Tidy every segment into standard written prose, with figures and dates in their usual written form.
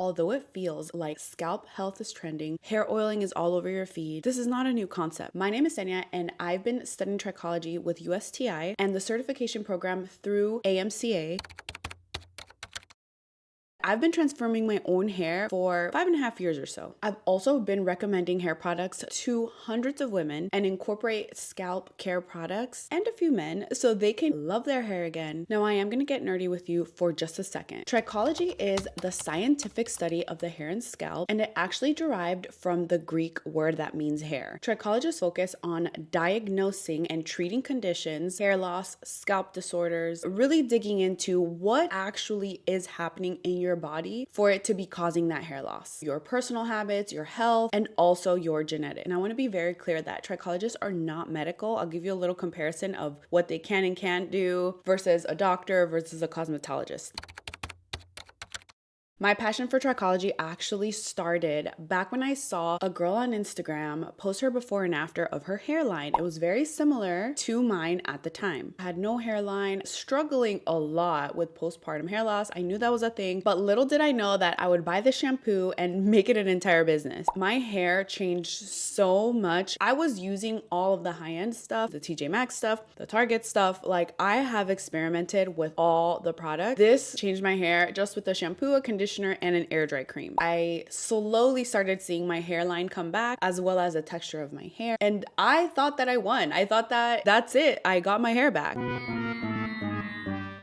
Although it feels like scalp health is trending, hair oiling is all over your feed, this is not a new concept. My name is Senya and I've been studying trichology with USTI and the certification program through AMCA. I've been transforming my own hair for 5.5 years or so. I've also been recommending hair products to hundreds of women and incorporate scalp care products and a few men so they can love their hair again. Now I am going to get nerdy with you for just a second. Trichology is the scientific study of the hair and scalp, and it actually derived from the Greek word that means hair. Trichologists focus on diagnosing and treating conditions, hair loss, scalp disorders, really digging into what actually is happening in your body for it to be causing that hair loss. Your personal habits, your health, and also your genetics. And I want to be very clear that trichologists are not medical. I'll give you a little comparison of what they can and can't do versus a doctor versus a cosmetologist. My passion for trichology actually started back when I saw a girl on Instagram post her before and after of her hairline. It was very similar to mine at the time. I had no hairline, struggling a lot with postpartum hair loss. I knew that was a thing, but little did I know that I would buy the shampoo and make it an entire business. My hair changed so much. I was using all of the high-end stuff, the TJ Maxx stuff, the Target stuff. Like, I have experimented with all the products. This changed my hair just with the shampoo, a conditioner, and an air dry cream. I slowly started seeing my hairline come back as well as the texture of my hair. And I thought that I won. I thought that that's it. I got my hair back.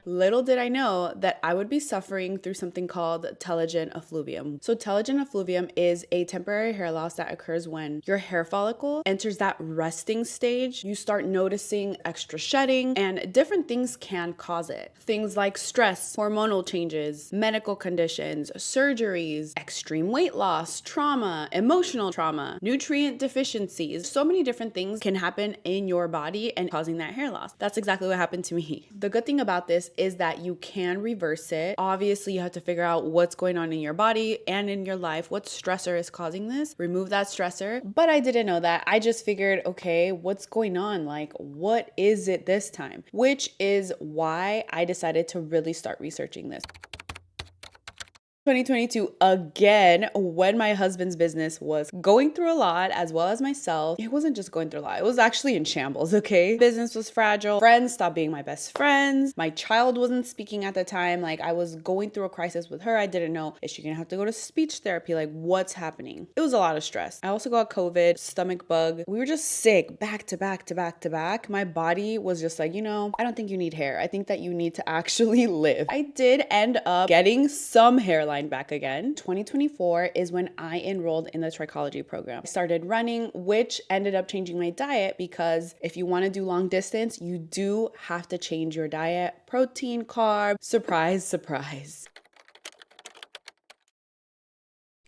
Little did I know that I would be suffering through something called telogen effluvium. So telogen effluvium is a temporary hair loss that occurs when your hair follicle enters that resting stage. You start noticing extra shedding, and different things can cause it. Things like stress, hormonal changes, medical conditions, surgeries, extreme weight loss, trauma, emotional trauma, nutrient deficiencies. So many different things can happen in your body and causing that hair loss. That's exactly what happened to me. The good thing about this is that you can reverse it. Obviously, you have to figure out what's going on in your body and in your life, what stressor is causing this, remove that stressor. But I didn't know that. I just figured, okay, what's going on? Like, what is it this time? Which is why I decided to really start researching this. 2022 again, when my husband's business was going through a lot as well as myself. It wasn't just going through a lot, it was actually in shambles, okay? Business was fragile, friends stopped being my best friends, my child wasn't speaking at the time. Like, I was going through a crisis with her. I didn't know, is she gonna have to go to speech therapy? Like, what's happening? It was a lot of stress. I also got COVID, stomach bug. We were just sick back to back to back to back. My body was just like, I don't think you need hair. I think that you need to actually live. I did end up getting some hairline back again. 2024 is when I enrolled in the Trichology program. I started running, which ended up changing my diet, because if you want to do long distance, you do have to change your diet. Protein, carb, surprise, surprise.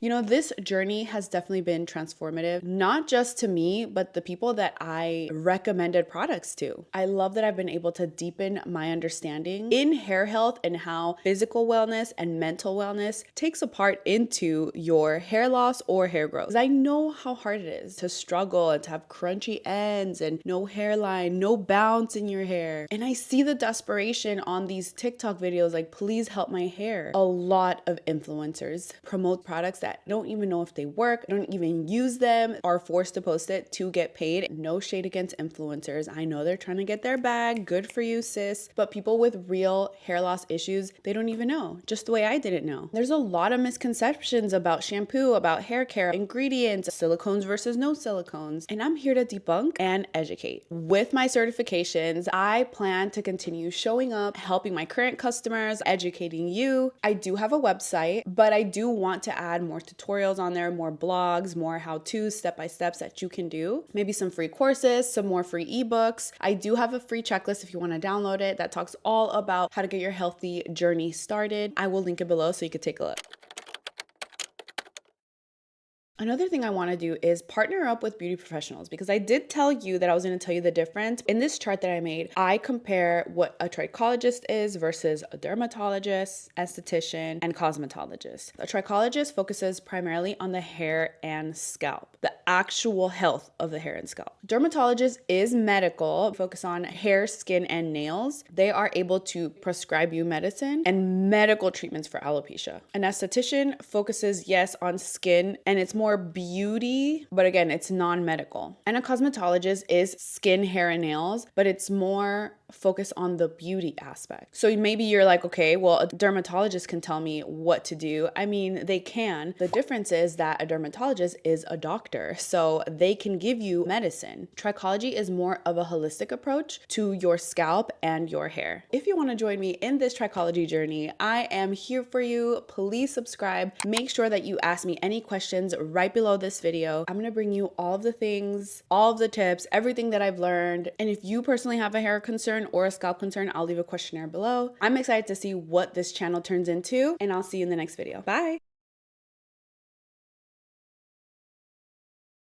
This journey has definitely been transformative, not just to me, but the people that I recommended products to. I love that I've been able to deepen my understanding in hair health and how physical wellness and mental wellness takes a part into your hair loss or hair growth. 'Cause I know how hard it is to struggle and to have crunchy ends and no hairline, no bounce in your hair. And I see the desperation on these TikTok videos like, please help my hair. A lot of influencers promote products that don't even know if they work, don't even use them, are forced to post it to get paid. No shade against influencers. I know they're trying to get their bag. Good for you, sis. But people with real hair loss issues, they don't even know, just the way I didn't know. There's a lot of misconceptions about shampoo, about hair care, ingredients, silicones versus no silicones. And I'm here to debunk and educate. With my certifications, I plan to continue showing up, helping my current customers, educating you. I do have a website, but I do want to add more tutorials on there, more blogs, more how-tos, step-by-steps that you can do. Maybe some free courses, some more free ebooks. I do have a free checklist if you want to download it that talks all about how to get your healthy journey started. I will link it below so you could take a look. Another thing I want to do is partner up with beauty professionals, because I did tell you that I was going to tell you the difference. In this chart that I made, I compare what a trichologist is versus a dermatologist, esthetician, and cosmetologist. A trichologist focuses primarily on the hair and scalp, the actual health of the hair and scalp. Dermatologist is medical, focus on hair, skin, and nails. They are able to prescribe you medicine and medical treatments for alopecia. An esthetician focuses, yes, on skin, and it's more beauty, but again, it's non-medical. And a cosmetologist is skin, hair, and nails, but it's more focused on the beauty aspect. So maybe you're like, okay, well, a dermatologist can tell me what to do. I mean, they can. The difference is that a dermatologist is a doctor, so they can give you medicine. Trichology is more of a holistic approach to your scalp and your hair. If you want to join me in this trichology journey, I am here for you. Please subscribe. Make sure that you ask me any questions right below this video. I'm going to bring you all of the things, all of the tips, everything that I've learned. And if you personally have a hair concern or a scalp concern, I'll leave a questionnaire below. I'm excited to see what this channel turns into, and I'll see you in the next video. Bye.